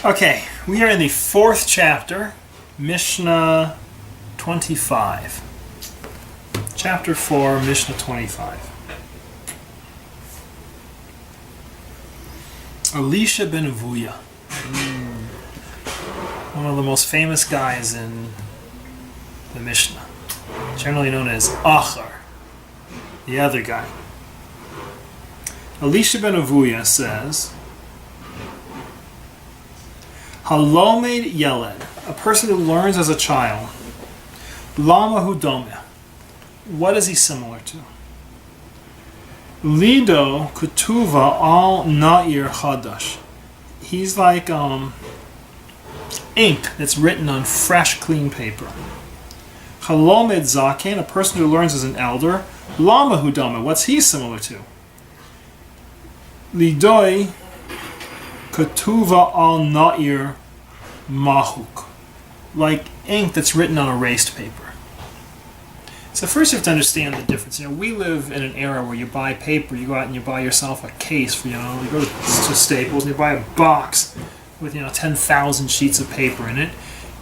Okay, we are in the fourth chapter, Mishnah 25. Chapter 4, Mishnah 25. Elisha ben Avuya. One of the most famous guys in the Mishnah. Generally known as Achar, the other guy. Elisha ben Avuya says, Halomed Yeled, a person who learns as a child. Lama hu domeh. What is he similar to? Lido kutuva al na'ir chadash. He's like ink that's written on fresh, clean paper. Halomed zaken, a person who learns as an elder. Lama hu domeh. What's he similar to? Lidoi Ketuva al na'ir mahuk, like ink that's written on erased paper. So first you have to understand the difference. We live in an era where you buy paper, you go out and you buy yourself a case for, you go to Staples and you buy a box with 10,000 sheets of paper in it,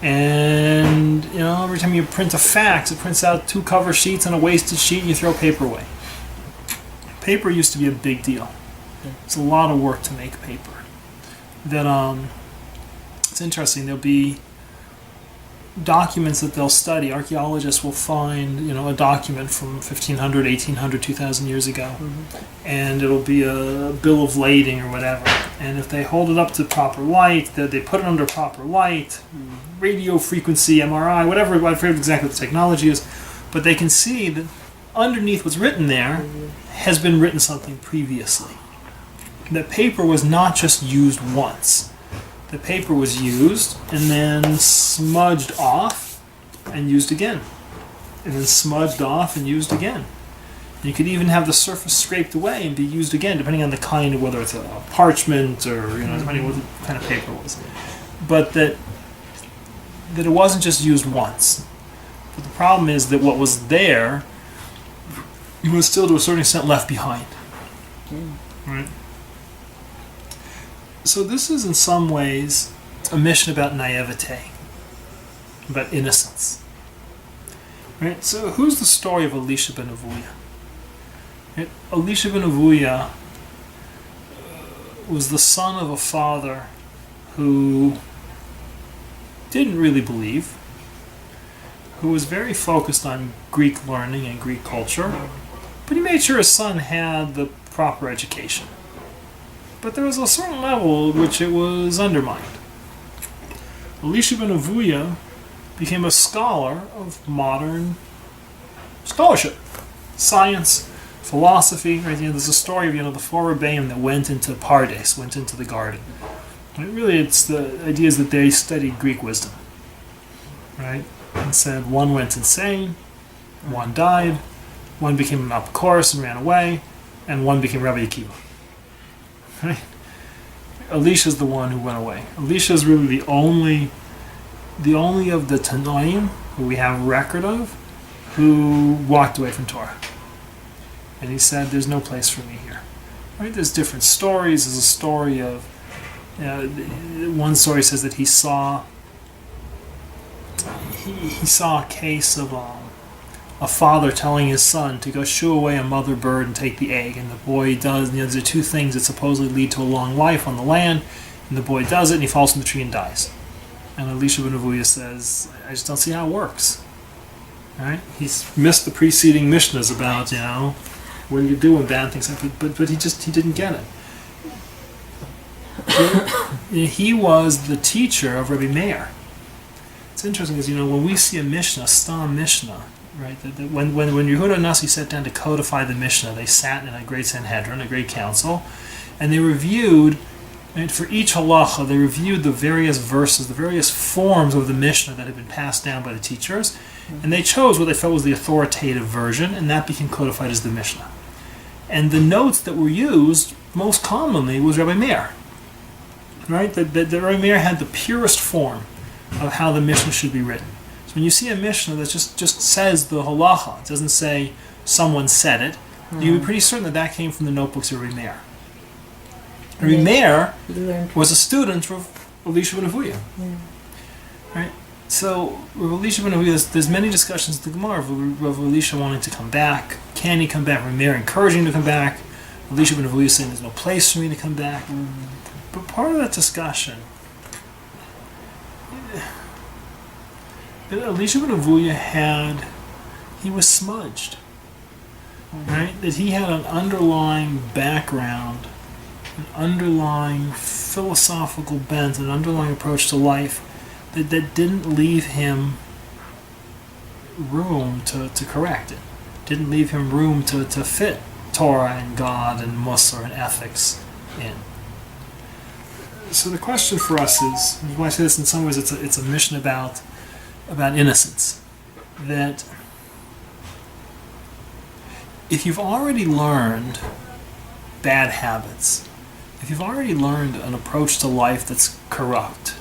and every time you print a fax, it prints out 2 cover sheets and a wasted sheet, and you throw paper away. Paper used to be a big deal. It's a lot of work to make paper. It's interesting. There'll be documents that they'll study. Archaeologists will find, a document from 1500, 1800, 2000 years ago, and it'll be a bill of lading or whatever. And if they hold it up to proper light, they put it under proper light, radio frequency, MRI, whatever. I forget exactly what the technology is, but they can see that underneath what's written there has been written something previously. That paper was not just used once. The paper was used and then smudged off and used again. And then smudged off and used again. And you could even have the surface scraped away and be used again, depending on the kind of, whether it's a parchment or, depending on what kind of paper it was. But that it wasn't just used once. But the problem is that what was there was still to a certain extent left behind. Right? So this is in some ways a mission about naivete, about innocence. Right? So who's the story of Elisha ben Avuya? Right? Elisha ben Avuya was the son of a father who didn't really believe, who was very focused on Greek learning and Greek culture, but he made sure his son had the proper education. But there was a certain level at which it was undermined. Elisha ben Avuya became a scholar of modern scholarship, science, philosophy. Right? There's a story of the 4 Rebbeim that went into Pardes, went into the garden. Right? Really, it's the idea is that they studied Greek wisdom. Right? And said one went insane, one died, one became an Apocoros and ran away, and one became Rabbi Akiva. Right? Elisha's the one who went away. Elisha is really the only of the Tanoim who we have record of who walked away from Torah. And he said, "There's no place for me here." Right? There's different stories. There's a story of one story says that he saw a case of a father telling his son to go shoo away a mother bird and take the egg, and the boy does. These are 2 things that supposedly lead to a long life on the land, and the boy does it, and he falls from the tree and dies. And Elisha ben Avuya says, "I just don't see how it works." Right? He's missed the preceding Mishnahs about what do you do when bad things happen, but he didn't get it. He was the teacher of Rabbi Meir. It's interesting because when we see a Mishnah, Stam Mishnah. Right. When Yehuda Nasi sat down to codify the Mishnah, they sat in a great Sanhedrin, a great council, and they reviewed, for each halacha, they reviewed the various verses, the various forms of the Mishnah that had been passed down by the teachers, and they chose what they felt was the authoritative version, and that became codified as the Mishnah. And the notes that were used most commonly was Rabbi Meir. Right? That Rabbi Meir had the purest form of how the Mishnah should be written. When you see a Mishnah that just says the halacha, it doesn't say someone said it, you'd be pretty certain that came from the notebooks of Rabbi Meir. Rabbi Meir was a student of Elisha ben Avuya. Right? So, with Elisha ben Avuya, there's many discussions in the Gemara of Elisha wanting to come back. Can he come back? Mary encouraging him to come back. Elisha ben Avuya saying there's no place for me to come back. But part of that discussion, that Elisha ben Avuya he was smudged. Right? That he had an underlying background, an underlying philosophical bent, an underlying approach to life that didn't leave him room to correct it. Didn't leave him room to fit Torah and God and Mussar and ethics in. So the question for us is, when I say this in some ways, it's a mission about innocence. That if you've already learned bad habits, if you've already learned an approach to life that's corrupt,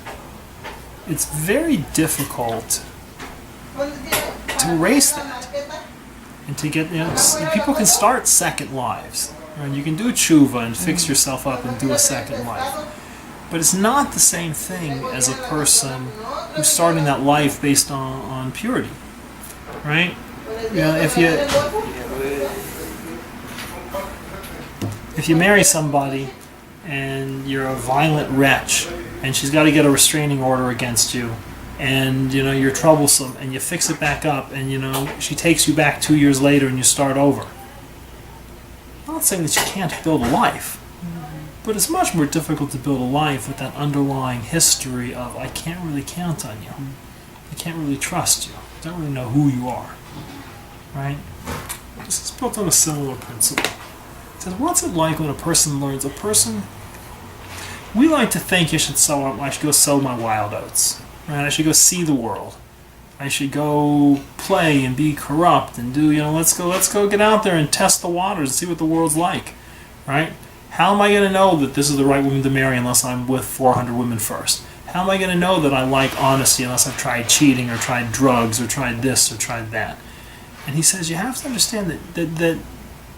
it's very difficult to erase that and to get, people can start second lives, and you can do tshuva and fix yourself up and do a second life, but it's not the same thing as a person who's starting that life based on purity, right? If you marry somebody and you're a violent wretch and she's got to get a restraining order against you, and you're troublesome, and you fix it back up, and she takes you back 2 years later and you start over. I'm not saying that you can't build a life, but it's much more difficult to build a life with that underlying history of I can't really count on you, I can't really trust you, I don't really know who you are, right? This is built on a similar principle. It says, what's it like when a person learns? We like to think I should go sow my wild oats. Right? I should go see the world. I should go play and be corrupt and do, let's go get out there and test the waters and see what the world's like. Right? How am I going to know that this is the right woman to marry unless I'm with 400 women first? How am I going to know that I like honesty unless I've tried cheating or tried drugs or tried this or tried that? And he says you have to understand that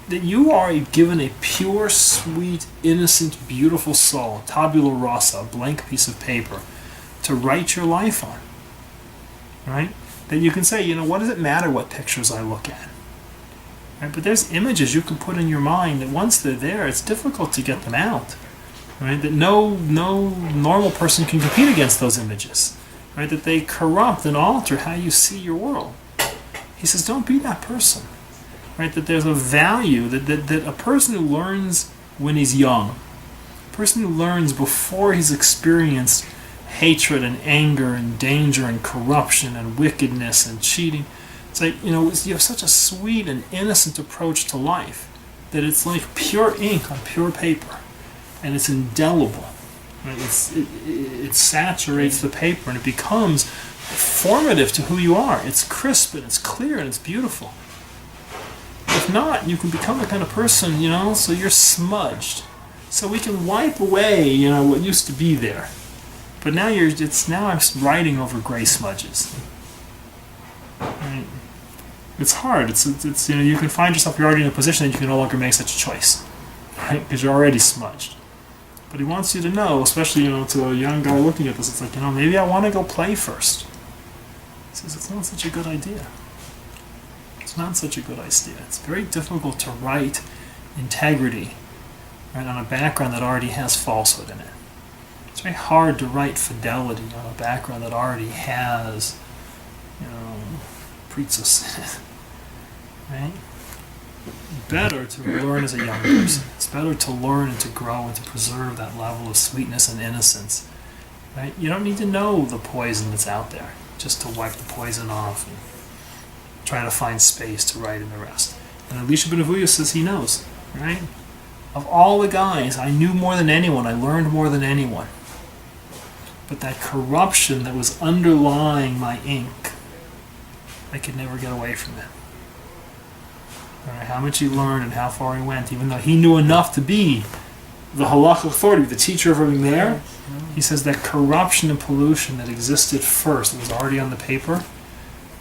you are given a pure, sweet, innocent, beautiful soul, tabula rasa, a blank piece of paper, to write your life on, right? That you can say, what does it matter what pictures I look at? Right? But there's images you can put in your mind that once they're there, it's difficult to get them out, right? That no normal person can compete against those images, right? That they corrupt and alter how you see your world. He says, don't be that person, right? That there's a value, that a person who learns when he's young, a person who learns before he's experienced hatred and anger and danger and corruption and wickedness and cheating. It's like, you have such a sweet and innocent approach to life that it's like pure ink on pure paper, and it's indelible. Right? It saturates the paper and it becomes formative to who you are. It's crisp and it's clear and it's beautiful. If not, you can become the kind of person, so you're smudged. So we can wipe away, what used to be there. But now I'm writing over gray smudges. Right? It's hard. It's you can find yourself, you're already in a position that you can no longer make such a choice, right? Because you're already smudged. But he wants you to know, especially to a young guy looking at this, it's like maybe I want to go play first. He says it's not such a good idea. It's not such a good idea. It's very difficult to write integrity, right, on a background that already has falsehood in it. It's very hard to write fidelity on a background that already has, preetzus in it. Right? Better to learn as a young person. It's better to learn and to grow and to preserve that level of sweetness and innocence. Right? You don't need to know the poison that's out there just to wipe the poison off and try to find space to write in the rest. And Elisha ben Avuya says he knows. Right? Of all the guys, I knew more than anyone. I learned more than anyone. But that corruption that was underlying my ink, I could never get away from it. No matter how much he learned and how far he went, even though he knew enough to be the halacha authority, the teacher of everything there, he says that corruption and pollution that existed first, that was already on the paper,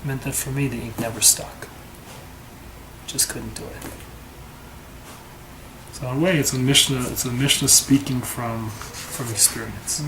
meant that for me the ink never stuck. Just couldn't do it. So in a way, it's a Mishnah speaking from experience.